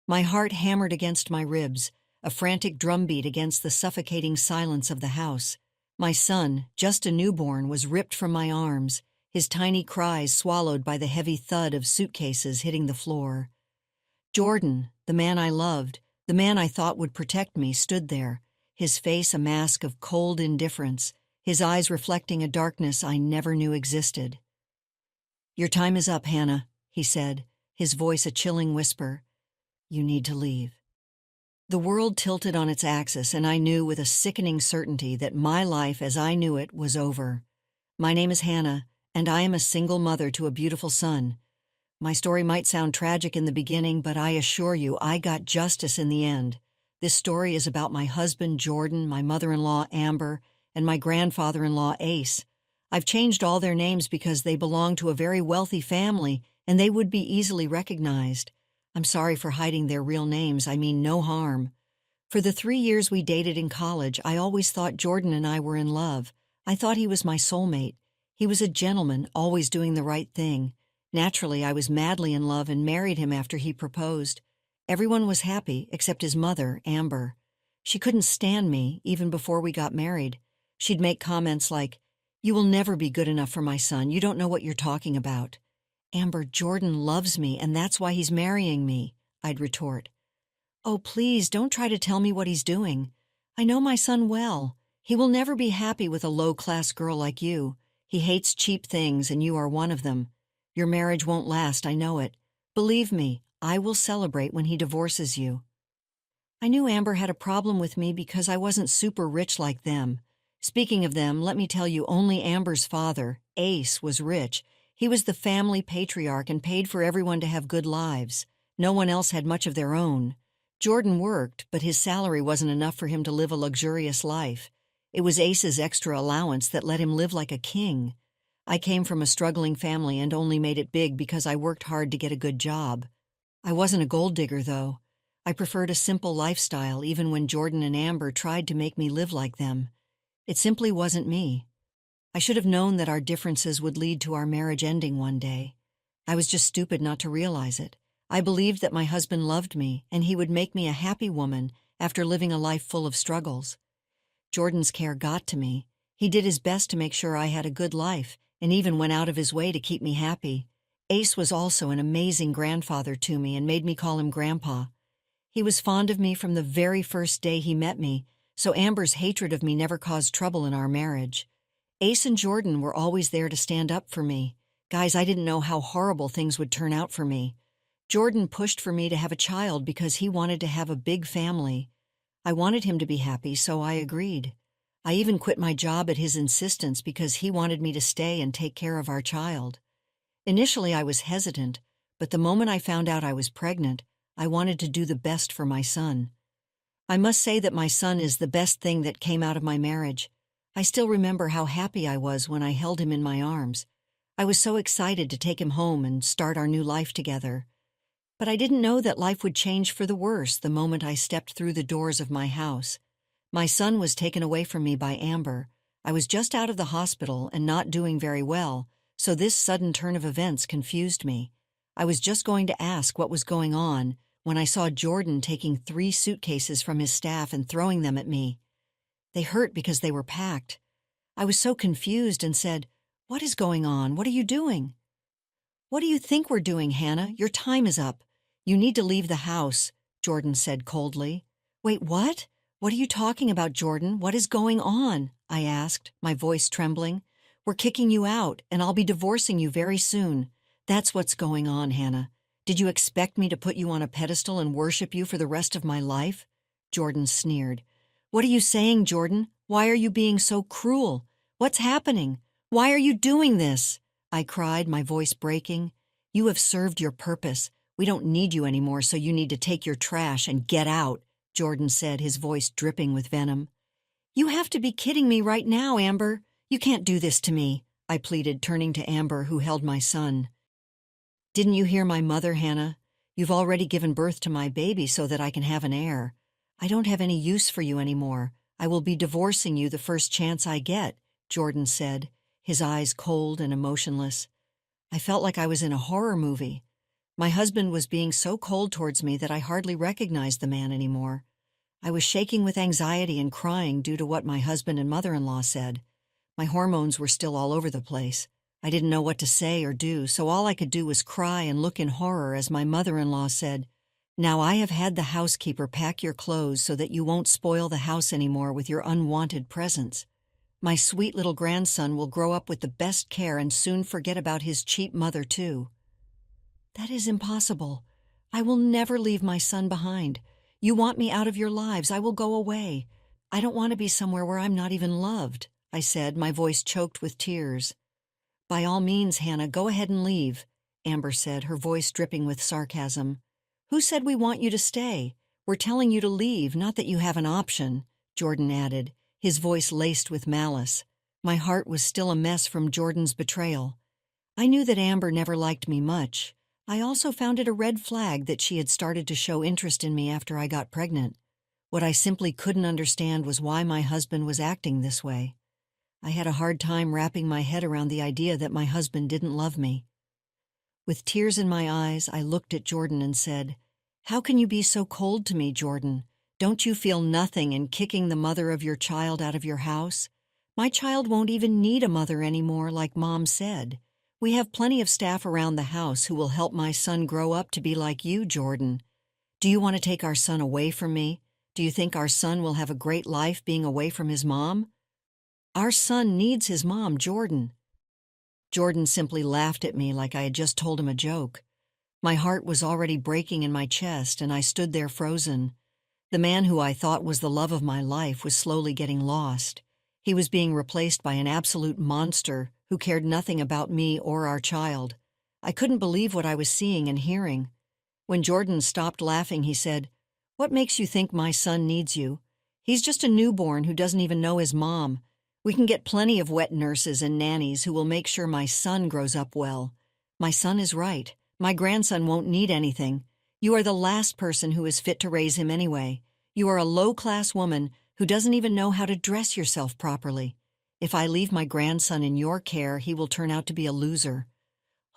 My heart hammered against my ribs, a frantic drumbeat against the suffocating silence of the house. My son, just a newborn, was ripped from my arms, his tiny cries swallowed by the heavy thud of suitcases hitting the floor. Jordan, the man I loved, the man I thought would protect me, stood there, his face a mask of cold indifference, his eyes reflecting a darkness I never knew existed. "Your time is up, Hannah," he said, his voice a chilling whisper. "You need to leave." The world tilted on its axis, and I knew with a sickening certainty that my life as I knew it was over. My name is Hannah, and I am a single mother to a beautiful son. My story might sound tragic in the beginning, but I assure you I got justice in the end. This story is about my husband, Jordan, my mother-in-law, Amber, and my grandfather-in-law, Ace. I've changed all their names because they belong to a very wealthy family, and they would be easily recognized. I'm sorry for hiding their real names, I mean no harm. For the 3 years we dated in college, I always thought Jordan and I were in love. I thought he was my soulmate. He was a gentleman, always doing the right thing. Naturally, I was madly in love and married him after he proposed. Everyone was happy, except his mother, Amber. She couldn't stand me, even before we got married. She'd make comments like, "You will never be good enough for my son, you don't know what you're talking about." "Amber, Jordan loves me, and that's why he's marrying me," I'd retort. "Oh, please, don't try to tell me what he's doing. I know my son well. He will never be happy with a low-class girl like you. He hates cheap things, and you are one of them. Your marriage won't last, I know it. Believe me, I will celebrate when he divorces you." I knew Amber had a problem with me because I wasn't super rich like them. Speaking of them, let me tell you, only Amber's father, Ace, was rich. He was the family patriarch and paid for everyone to have good lives. No one else had much of their own. Jordan worked, but his salary wasn't enough for him to live a luxurious life. It was Ace's extra allowance that let him live like a king. I came from a struggling family and only made it big because I worked hard to get a good job. I wasn't a gold digger, though. I preferred a simple lifestyle even when Jordan and Amber tried to make me live like them. It simply wasn't me. I should have known that our differences would lead to our marriage ending one day. I was just stupid not to realize it. I believed that my husband loved me and he would make me a happy woman after living a life full of struggles. Jordan's care got to me. He did his best to make sure I had a good life and even went out of his way to keep me happy. Ace was also an amazing grandfather to me and made me call him Grandpa. He was fond of me from the very first day he met me, so Amber's hatred of me never caused trouble in our marriage. Ace and Jordan were always there to stand up for me. Guys, I didn't know how horrible things would turn out for me. Jordan pushed for me to have a child because he wanted to have a big family. I wanted him to be happy, so I agreed. I even quit my job at his insistence because he wanted me to stay and take care of our child. Initially, I was hesitant, but the moment I found out I was pregnant, I wanted to do the best for my son. I must say that my son is the best thing that came out of my marriage. I still remember how happy I was when I held him in my arms. I was so excited to take him home and start our new life together. But I didn't know that life would change for the worse the moment I stepped through the doors of my house. My son was taken away from me by Amber. I was just out of the hospital and not doing very well, so this sudden turn of events confused me. I was just going to ask what was going on when I saw Jordan taking 3 suitcases from his staff and throwing them at me. They hurt because they were packed. I was so confused and said, "What is going on? What are you doing?" "What do you think we're doing, Hannah? Your time is up. You need to leave the house," Jordan said coldly. "Wait, what? What are you talking about, Jordan? What is going on?" I asked, my voice trembling. "We're kicking you out, and I'll be divorcing you very soon. That's what's going on, Hannah. Did you expect me to put you on a pedestal and worship you for the rest of my life?" Jordan sneered. "What are you saying, Jordan? Why are you being so cruel? What's happening? Why are you doing this?" I cried, my voice breaking. "You have served your purpose. We don't need you anymore, so you need to take your trash and get out," Jordan said, his voice dripping with venom. "You have to be kidding me right now, Amber. You can't do this to me," I pleaded, turning to Amber, who held my son. "Didn't you hear my mother, Hannah? You've already given birth to my baby so that I can have an heir. I don't have any use for you anymore. I will be divorcing you the first chance I get," Jordan said, his eyes cold and emotionless. I felt like I was in a horror movie. My husband was being so cold towards me that I hardly recognized the man anymore. I was shaking with anxiety and crying due to what my husband and mother-in-law said. My hormones were still all over the place. I didn't know what to say or do, so all I could do was cry and look in horror as my mother-in-law said, "Now I have had the housekeeper pack your clothes so that you won't spoil the house anymore with your unwanted presence. My sweet little grandson will grow up with the best care and soon forget about his cheap mother too." "That is impossible. I will never leave my son behind. You want me out of your lives. I will go away. I don't want to be somewhere where I'm not even loved," I said, my voice choked with tears. "By all means, Hannah, go ahead and leave," Amber said, her voice dripping with sarcasm. "Who said we want you to stay? We're telling you to leave, not that you have an option," Jordan added, his voice laced with malice. My heart was still a mess from Jordan's betrayal. I knew that Amber never liked me much. I also found it a red flag that she had started to show interest in me after I got pregnant. What I simply couldn't understand was why my husband was acting this way. I had a hard time wrapping my head around the idea that my husband didn't love me. With tears in my eyes, I looked at Jordan and said, "How can you be so cold to me, Jordan? Don't you feel nothing in kicking the mother of your child out of your house? My child won't even need a mother anymore, like Mom said. We have plenty of staff around the house who will help my son grow up to be like you, Jordan. Do you want to take our son away from me? Do you think our son will have a great life being away from his mom? Our son needs his mom, Jordan." Jordan simply laughed at me like I had just told him a joke. My heart was already breaking in my chest, and I stood there frozen. The man who I thought was the love of my life was slowly getting lost. He was being replaced by an absolute monster who cared nothing about me or our child. I couldn't believe what I was seeing and hearing. When Jordan stopped laughing, he said, "What makes you think my son needs you? He's just a newborn who doesn't even know his mom. We can get plenty of wet nurses and nannies who will make sure my son grows up well. My son is right. My grandson won't need anything. You are the last person who is fit to raise him anyway. You are a low-class woman who doesn't even know how to dress yourself properly. If I leave my grandson in your care, he will turn out to be a loser."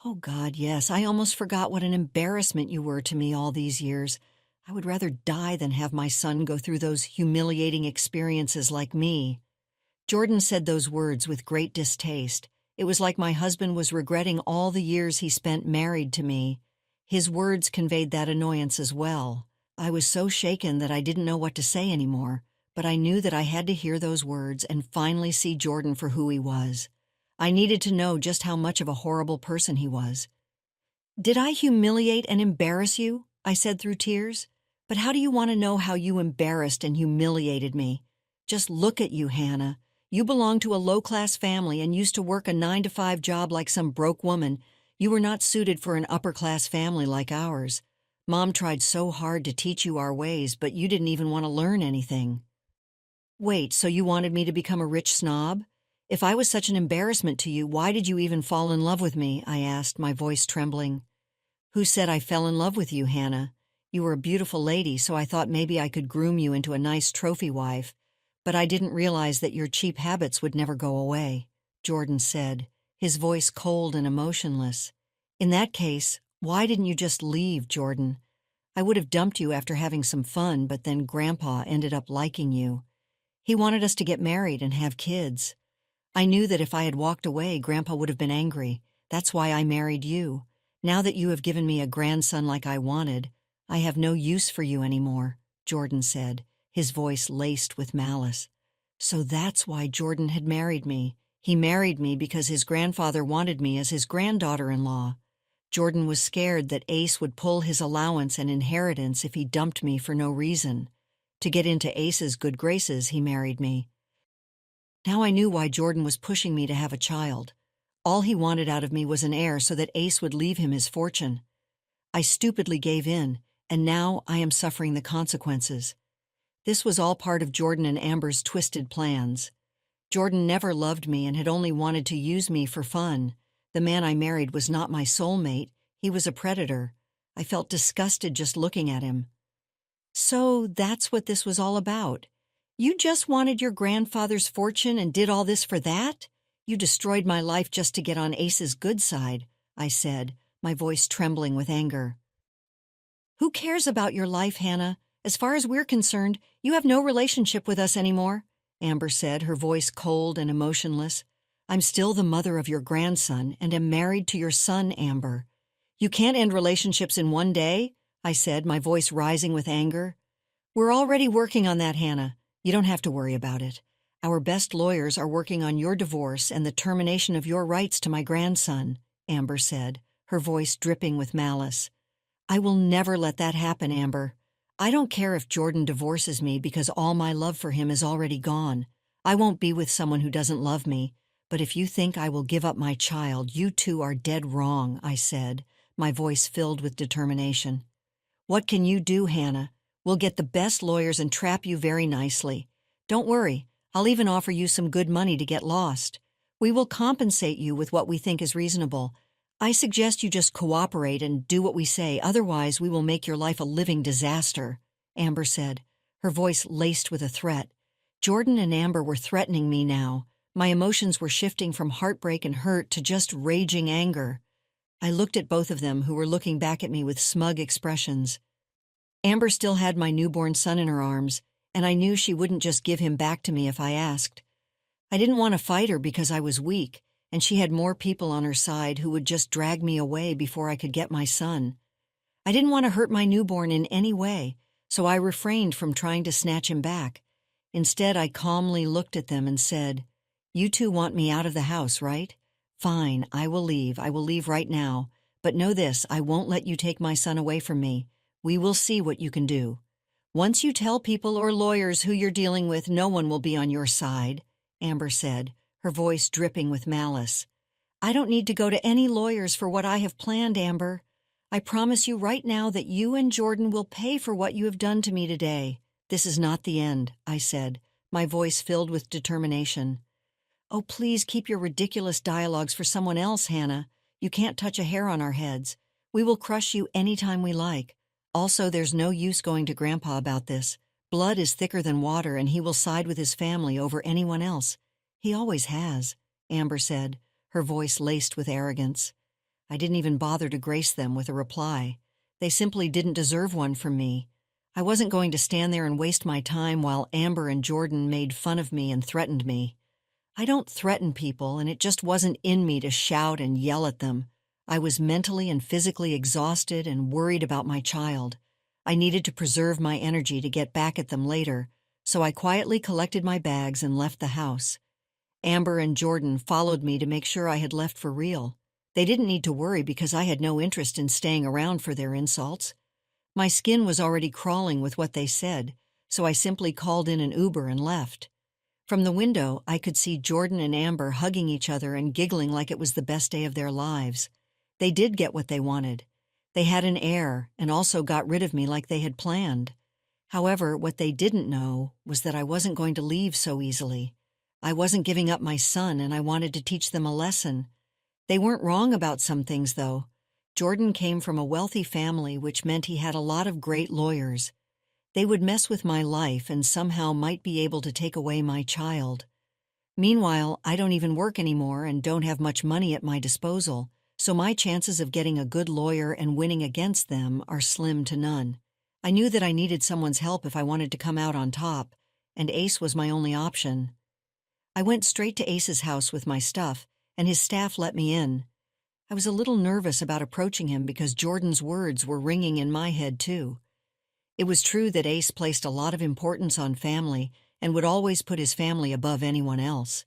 Oh God, yes, I almost forgot what an embarrassment you were to me all these years. I would rather die than have my son go through those humiliating experiences like me. Jordan said those words with great distaste. It was like my husband was regretting all the years he spent married to me. His words conveyed that annoyance as well. I was so shaken that I didn't know what to say anymore, but I knew that I had to hear those words and finally see Jordan for who he was. I needed to know just how much of a horrible person he was. "Did I humiliate and embarrass you?" I said through tears. "But how do you want to know how you embarrassed and humiliated me? Just look at you, Hannah. You belong to a low-class family and used to work a 9-to-5 job like some broke woman. You were not suited for an upper-class family like ours. Mom tried so hard to teach you our ways, but you didn't even want to learn anything." "Wait, so you wanted me to become a rich snob? If I was such an embarrassment to you, why did you even fall in love with me?" I asked, my voice trembling. "Who said I fell in love with you, Hannah? You were a beautiful lady, so I thought maybe I could groom you into a nice trophy wife. But I didn't realize that your cheap habits would never go away," Jordan said, his voice cold and emotionless. "In that case, why didn't you just leave, Jordan? I would have dumped you after having some fun, but then Grandpa ended up liking you. He wanted us to get married and have kids. I knew that if I had walked away, Grandpa would have been angry. That's why I married you. Now that you have given me a grandson like I wanted, I have no use for you anymore," Jordan said, his voice laced with malice. So that's why Jordan had married me. He married me because his grandfather wanted me as his granddaughter-in-law. Jordan was scared that Ace would pull his allowance and inheritance if he dumped me for no reason. To get into Ace's good graces, he married me. Now I knew why Jordan was pushing me to have a child. All he wanted out of me was an heir so that Ace would leave him his fortune. I stupidly gave in, and now I am suffering the consequences. This was all part of Jordan and Amber's twisted plans. Jordan never loved me and had only wanted to use me for fun. The man I married was not my soulmate. He was a predator. I felt disgusted just looking at him. So that's what this was all about. You just wanted your grandfather's fortune and did all this for that? You destroyed my life just to get on Ace's good side, I said, my voice trembling with anger. "Who cares about your life, Hannah? As far as we're concerned, you have no relationship with us anymore," Amber said, her voice cold and emotionless. "I'm still the mother of your grandson and am married to your son, Amber." "You can't end relationships in one day," I said, my voice rising with anger. "We're already working on that, Hannah. You don't have to worry about it. Our best lawyers are working on your divorce and the termination of your rights to my grandson," Amber said, her voice dripping with malice. "I will never let that happen, Amber. I don't care if Jordan divorces me because all my love for him is already gone. I won't be with someone who doesn't love me. But if you think I will give up my child, you two are dead wrong," I said, my voice filled with determination. "What can you do, Hannah? We'll get the best lawyers and trap you very nicely. Don't worry, I'll even offer you some good money to get lost. We will compensate you with what we think is reasonable. I suggest you just cooperate and do what we say, otherwise we will make your life a living disaster," Amber said, her voice laced with a threat. Jordan and Amber were threatening me now. My emotions were shifting from heartbreak and hurt to just raging anger. I looked at both of them, who were looking back at me with smug expressions. Amber still had my newborn son in her arms, and I knew she wouldn't just give him back to me if I asked. I didn't want to fight her because I was weak, and she had more people on her side who would just drag me away before I could get my son. I didn't want to hurt my newborn in any way, so I refrained from trying to snatch him back. Instead, I calmly looked at them and said, "You two want me out of the house, right? Fine, I will leave. I will leave right now. But know this, I won't let you take my son away from me. We will see what you can do. Once you tell people or lawyers who you're dealing with, no one will be on your side," Amber said, her voice dripping with malice. "I don't need to go to any lawyers for what I have planned, Amber. I promise you right now that you and Jordan will pay for what you have done to me today. This is not the end," I said, my voice filled with determination. "Oh, please keep your ridiculous dialogues for someone else, Hannah. You can't touch a hair on our heads. We will crush you any time we like. Also, there's no use going to Grandpa about this. Blood is thicker than water, and he will side with his family over anyone else. He always has," Amber said, her voice laced with arrogance. I didn't even bother to grace them with a reply. They simply didn't deserve one from me. I wasn't going to stand there and waste my time while Amber and Jordan made fun of me and threatened me. I don't threaten people, and it just wasn't in me to shout and yell at them. I was mentally and physically exhausted and worried about my child. I needed to preserve my energy to get back at them later, so I quietly collected my bags and left the house. Amber and Jordan followed me to make sure I had left for real. They didn't need to worry because I had no interest in staying around for their insults. My skin was already crawling with what they said, so I simply called in an Uber and left. From the window, I could see Jordan and Amber hugging each other and giggling like it was the best day of their lives. They did get what they wanted. They had an heir and also got rid of me like they had planned. However, what they didn't know was that I wasn't going to leave so easily. I wasn't giving up my son, and I wanted to teach them a lesson. They weren't wrong about some things, though. Jordan came from a wealthy family, which meant he had a lot of great lawyers. They would mess with my life and somehow might be able to take away my child. Meanwhile, I don't even work anymore and don't have much money at my disposal, so my chances of getting a good lawyer and winning against them are slim to none. I knew that I needed someone's help if I wanted to come out on top, and Ace was my only option. I went straight to Ace's house with my stuff, and his staff let me in. I was a little nervous about approaching him because Jordan's words were ringing in my head too. It was true that Ace placed a lot of importance on family and would always put his family above anyone else.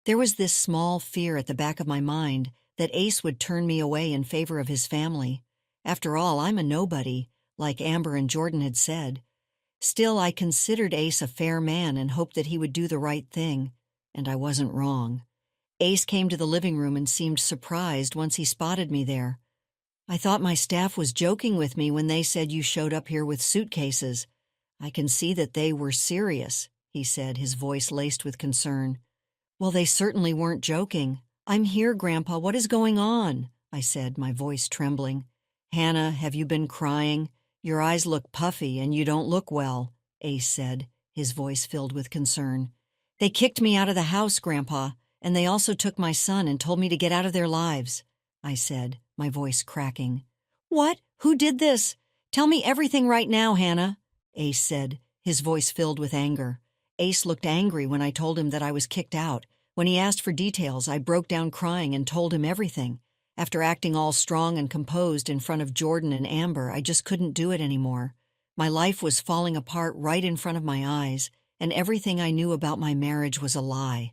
There was this small fear at the back of my mind that Ace would turn me away in favor of his family. After all, I'm a nobody, like Amber and Jordan had said. Still, I considered Ace a fair man and hoped that he would do the right thing, and I wasn't wrong. Ace came to the living room and seemed surprised once he spotted me there. "I thought my staff was joking with me when they said you showed up here with suitcases. I can see that they were serious," he said, his voice laced with concern. "Well, they certainly weren't joking. I'm here, Grandpa. What is going on?" I said, my voice trembling. "Hannah, have you been crying? Your eyes look puffy and you don't look well," Ace said, his voice filled with concern. "They kicked me out of the house, Grandpa, and they also took my son and told me to get out of their lives," I said, my voice cracking. "What? Who did this? Tell me everything right now, Hannah," Ace said, his voice filled with anger. Ace looked angry when I told him that I was kicked out. When he asked for details, I broke down crying and told him everything. After acting all strong and composed in front of Jordan and Amber, I just couldn't do it anymore. My life was falling apart right in front of my eyes, and everything I knew about my marriage was a lie.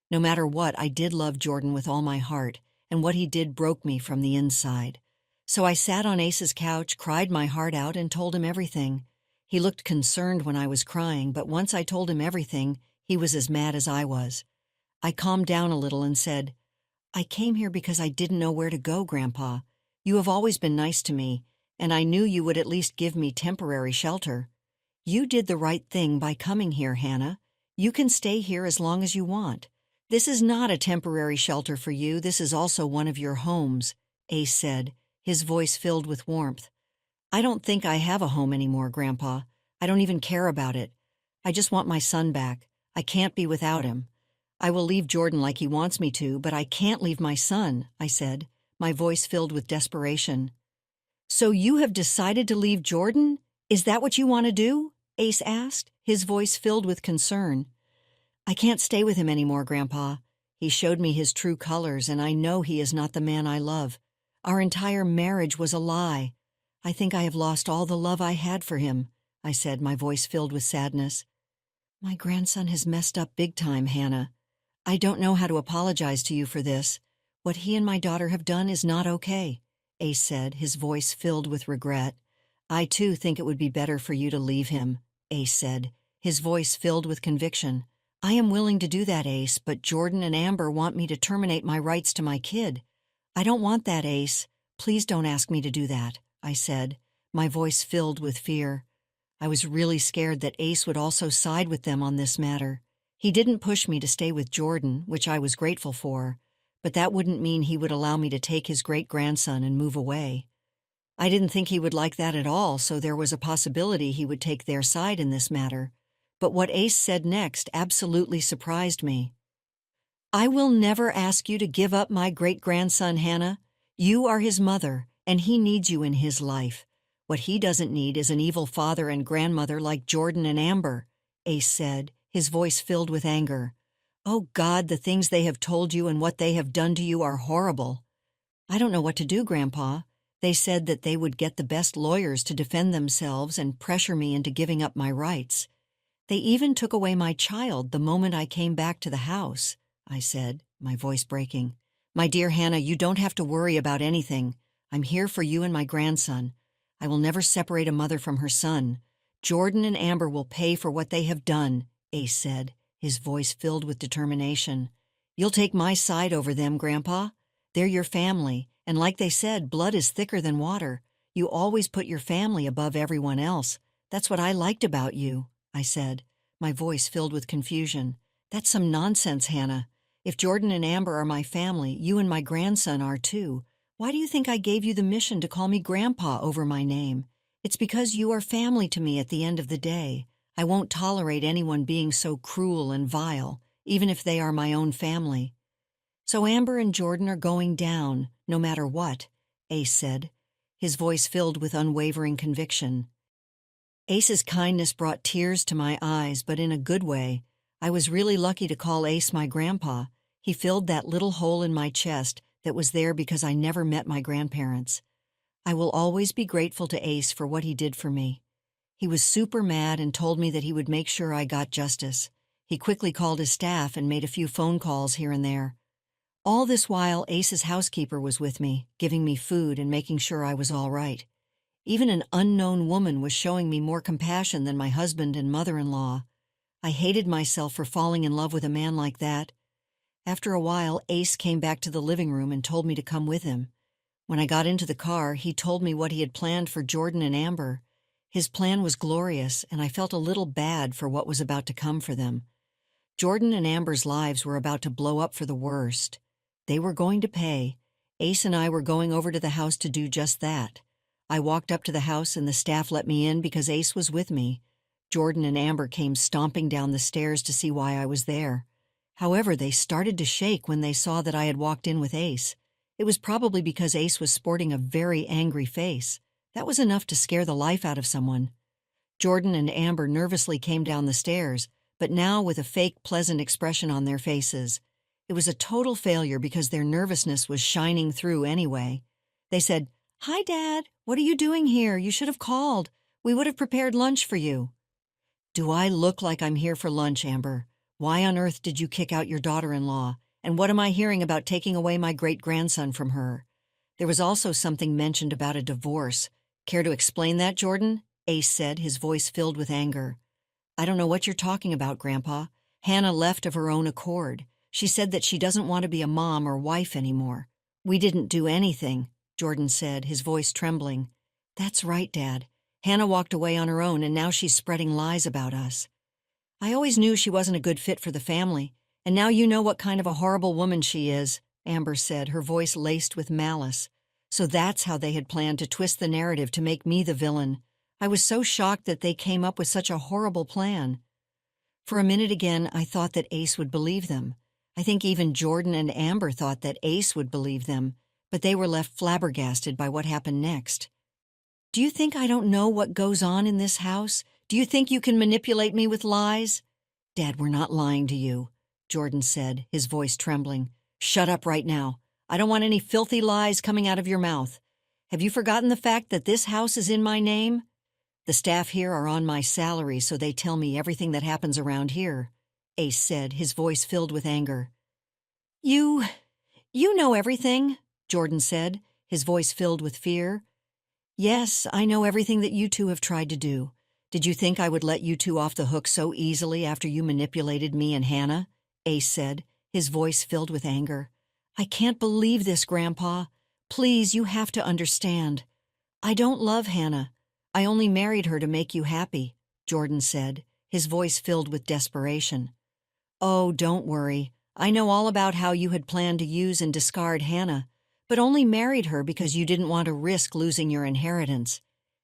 No matter what, I did love Jordan with all my heart, and what he did broke me from the inside. So I sat on Ace's couch, cried my heart out, and told him everything. He looked concerned when I was crying, but once I told him everything, he was as mad as I was. I calmed down a little and said, "I came here because I didn't know where to go, Grandpa. You have always been nice to me, and I knew you would at least give me temporary shelter. You did the right thing by coming here, Hannah. You can stay here as long as you want. This is not a temporary shelter for you, this is also one of your homes," Ace said, his voice filled with warmth. "I don't think I have a home anymore, Grandpa. I don't even care about it. I just want my son back. I can't be without him. I will leave Jordan like he wants me to, but I can't leave my son," I said, my voice filled with desperation. "So you have decided to leave Jordan? Is that what you want to do?" Ace asked, his voice filled with concern. "I can't stay with him anymore, Grandpa. He showed me his true colors, and I know he is not the man I love. Our entire marriage was a lie. I think I have lost all the love I had for him," I said, my voice filled with sadness. "My grandson has messed up big time, Hannah. I don't know how to apologize to you for this. What he and my daughter have done is not okay," Ace said, his voice filled with regret. "I too think it would be better for you to leave him," Ace said, his voice filled with conviction. "I am willing to do that, Ace, but Jordan and Amber want me to terminate my rights to my kid. I don't want that, Ace. Please don't ask me to do that," I said, my voice filled with fear. I was really scared that Ace would also side with them on this matter. He didn't push me to stay with Jordan, which I was grateful for, but that wouldn't mean he would allow me to take his great-grandson and move away. I didn't think he would like that at all, so there was a possibility he would take their side in this matter. But what Ace said next absolutely surprised me. "I will never ask you to give up my great-grandson, Hannah. You are his mother, and he needs you in his life. What he doesn't need is an evil father and grandmother like Jordan and Amber," Ace said, his voice filled with anger. "Oh God, the things they have told you and what they have done to you are horrible." "I don't know what to do, Grandpa. They said that they would get the best lawyers to defend themselves and pressure me into giving up my rights. They even took away my child the moment I came back to the house," I said, my voice breaking. "My dear Hannah, you don't have to worry about anything. I'm here for you and my grandson. I will never separate a mother from her son. Jordan and Amber will pay for what they have done," Ace said, his voice filled with determination. "You'll take my side over them, Grandpa? They're your family, and like they said, blood is thicker than water. You always put your family above everyone else. That's what I liked about you," I said, my voice filled with confusion. "That's some nonsense, Hannah. If Jordan and Amber are my family, you and my grandson are too. Why do you think I gave you the mission to call me Grandpa over my name? It's because you are family to me at the end of the day. I won't tolerate anyone being so cruel and vile, even if they are my own family." "So Amber and Jordan are going down, no matter what," Ace said, his voice filled with unwavering conviction. Ace's kindness brought tears to my eyes, but in a good way. I was really lucky to call Ace my grandpa. He filled that little hole in my chest that was there because I never met my grandparents. I will always be grateful to Ace for what he did for me. He was super mad and told me that he would make sure I got justice. He quickly called his staff and made a few phone calls here and there. All this while, Ace's housekeeper was with me, giving me food and making sure I was all right. Even an unknown woman was showing me more compassion than my husband and mother-in-law. I hated myself for falling in love with a man like that. After a while, Ace came back to the living room and told me to come with him. When I got into the car, he told me what he had planned for Jordan and Amber. His plan was glorious, and I felt a little bad for what was about to come for them. Jordan and Amber's lives were about to blow up for the worst. They were going to pay. Ace and I were going over to the house to do just that. I walked up to the house and the staff let me in because Ace was with me. Jordan and Amber came stomping down the stairs to see why I was there. However, they started to shake when they saw that I had walked in with Ace. It was probably because Ace was sporting a very angry face. That was enough to scare the life out of someone. Jordan and Amber nervously came down the stairs, but now with a fake pleasant expression on their faces. It was a total failure because their nervousness was shining through anyway. They said, "Hi, Dad. What are you doing here? You should have called. We would have prepared lunch for you." "Do I look like I'm here for lunch, Amber? Why on earth did you kick out your daughter-in-law? And what am I hearing about taking away my great-grandson from her?" There was also something mentioned about a divorce. "Care to explain that, Jordan?" Ace said, his voice filled with anger. "I don't know what you're talking about, Grandpa. Hannah left of her own accord. She said that she doesn't want to be a mom or wife anymore." "We didn't do anything," Jordan said, his voice trembling. "That's right, Dad. Hannah walked away on her own and now she's spreading lies about us." "I always knew she wasn't a good fit for the family, and now you know what kind of a horrible woman she is," Amber said, her voice laced with malice. "So that's how they had planned to twist the narrative to make me the villain. I was so shocked that they came up with such a horrible plan." For a minute again, I thought that Ace would believe them. I think even Jordan and Amber thought that Ace would believe them, but they were left flabbergasted by what happened next. "Do you think I don't know what goes on in this house? Do you think you can manipulate me with lies?" "Dad, we're not lying to you," Jordan said, his voice trembling. "Shut up right now. I don't want any filthy lies coming out of your mouth. Have you forgotten the fact that this house is in my name? The staff here are on my salary, so they tell me everything that happens around here," Ace said, his voice filled with anger. You know everything," Jordan said, his voice filled with fear. "Yes, I know everything that you two have tried to do. Did you think I would let you two off the hook so easily after you manipulated me and Hannah?" Ace said, his voice filled with anger. "I can't believe this, Grandpa. Please, you have to understand. I don't love Hannah. I only married her to make you happy," Jordan said, his voice filled with desperation. "Oh, don't worry. I know all about how you had planned to use and discard Hannah, but only married her because you didn't want to risk losing your inheritance.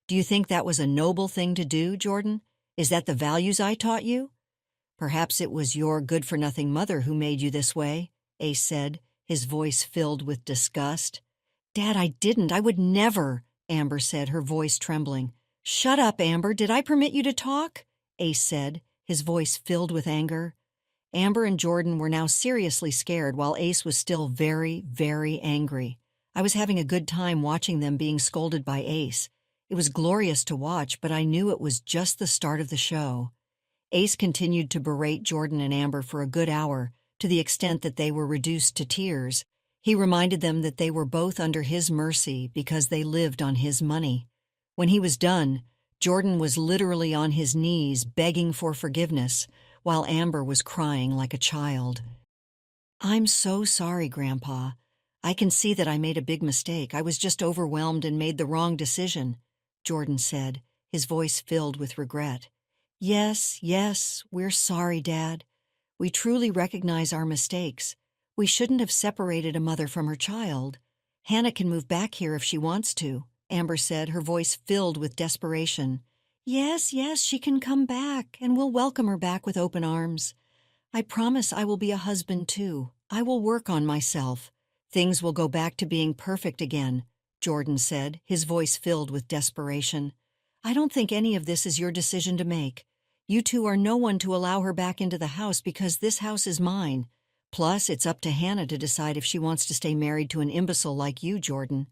Do you think that was a noble thing to do, Jordan? Is that the values I taught you?" "Perhaps it was your good-for-nothing mother who made you this way," Ace said, his voice filled with disgust. "Dad, I didn't. I would never," Amber said, her voice trembling. "Shut up, Amber. Did I permit you to talk?" Ace said, his voice filled with anger. Amber and Jordan were now seriously scared while Ace was still very, very angry. I was having a good time watching them being scolded by Ace. It was glorious to watch, but I knew it was just the start of the show. Ace continued to berate Jordan and Amber for a good hour, to the extent that they were reduced to tears. He reminded them that they were both under his mercy because they lived on his money. When he was done, Jordan was literally on his knees begging for forgiveness, while Amber was crying like a child. "I'm so sorry, Grandpa. I can see that I made a big mistake. I was just overwhelmed and made the wrong decision," Jordan said, his voice filled with regret. Yes, we're sorry, Dad. We truly recognize our mistakes. We shouldn't have separated a mother from her child. Hannah can move back here if she wants to," Amber said, her voice filled with desperation. Yes, she can come back, and we'll welcome her back with open arms. I promise I will be a husband, too. I will work on myself. Things will go back to being perfect again," Jordan said, his voice filled with desperation. "I don't think any of this is your decision to make. You two are no one to allow her back into the house because this house is mine. Plus, it's up to Hannah to decide if she wants to stay married to an imbecile like you, Jordan.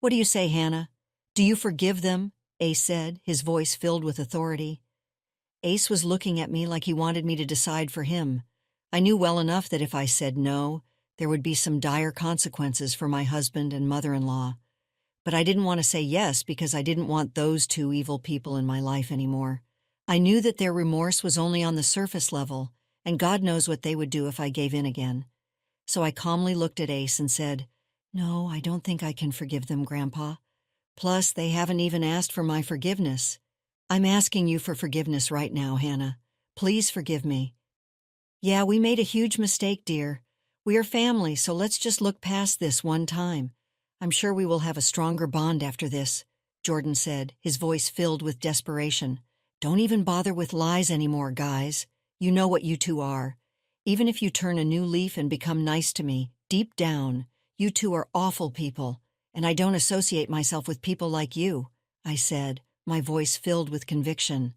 What do you say, Hannah? Do you forgive them?" Ace said, his voice filled with authority. Ace was looking at me like he wanted me to decide for him. I knew well enough that if I said no, there would be some dire consequences for my husband and mother-in-law. But I didn't want to say yes because I didn't want those two evil people in my life anymore. I knew that their remorse was only on the surface level, and God knows what they would do if I gave in again. So I calmly looked at Ace and said, "No, I don't think I can forgive them, Grandpa. Plus, they haven't even asked for my forgiveness. I'm asking you for forgiveness right now, Hannah. Please forgive me." "Yeah, we made a huge mistake, dear. We are family, so let's just look past this one time. I'm sure we will have a stronger bond after this," Jordan said, his voice filled with desperation. "Don't even bother with lies anymore, guys. You know what you two are. Even if you turn a new leaf and become nice to me, deep down, You two are awful people, and I don't associate myself with people like you, I said, my voice filled with conviction.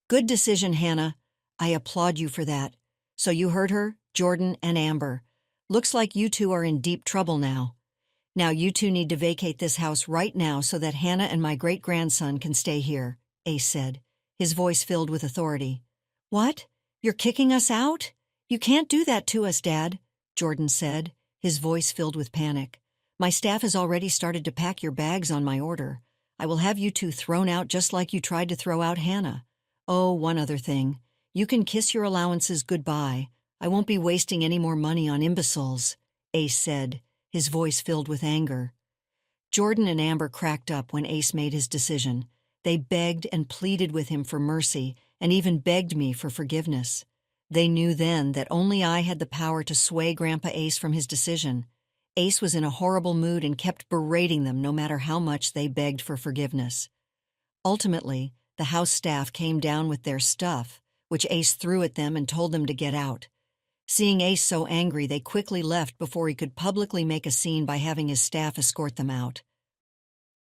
Good decision, Hannah. I applaud you for that. So you heard her, Jordan and Amber. Looks like you two are in deep trouble now. Now you two need to vacate this house right now so that Hannah and my great-grandson can stay here, Ace said, his voice filled with authority. What? You're kicking us out? You can't do that to us, Dad, Jordan said, his voice filled with panic. My staff has already started to pack your bags on my order. I will have you two thrown out just like you tried to throw out Hannah. Oh, one other thing. You can kiss your allowances goodbye. I won't be wasting any more money on imbeciles, Ace said, his voice filled with anger. Jordan and Amber cracked up when Ace made his decision. They begged and pleaded with him for mercy and even begged me for forgiveness. They knew then that only I had the power to sway Grandpa Ace from his decision. Ace was in a horrible mood and kept berating them no matter how much they begged for forgiveness. Ultimately, the house staff came down with their stuff, which Ace threw at them and told them to get out. Seeing Ace so angry, they quickly left before he could publicly make a scene by having his staff escort them out.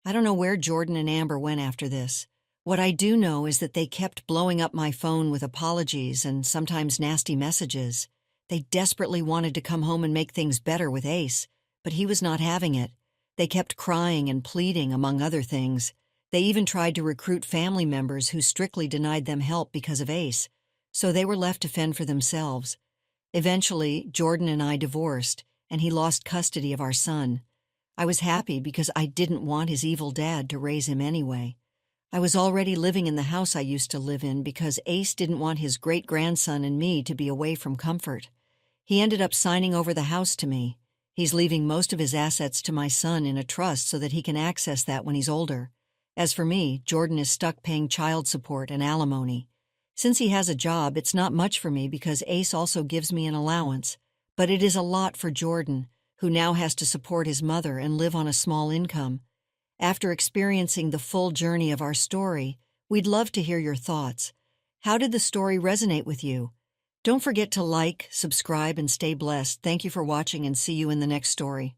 I don't know where Jordan and Amber went after this. What I do know is that they kept blowing up my phone with apologies and sometimes nasty messages. They desperately wanted to come home and make things better with Ace, but he was not having it. They kept crying and pleading, among other things. They even tried to recruit family members who strictly denied them help because of Ace, so they were left to fend for themselves. Eventually, Jordan and I divorced, and he lost custody of our son. I was happy because I didn't want his evil dad to raise him anyway. I was already living in the house I used to live in because Ace didn't want his great-grandson and me to be away from comfort. He ended up signing over the house to me. He's leaving most of his assets to my son in a trust so that he can access that when he's older. As for me, Jordan is stuck paying child support and alimony. Since he has a job, it's not much for me because Ace also gives me an allowance, but it is a lot for Jordan, who now has to support his mother and live on a small income. After experiencing the full journey of our story, we'd love to hear your thoughts. How did the story resonate with you? Don't forget to like, subscribe, and stay blessed. Thank you for watching and see you in the next story.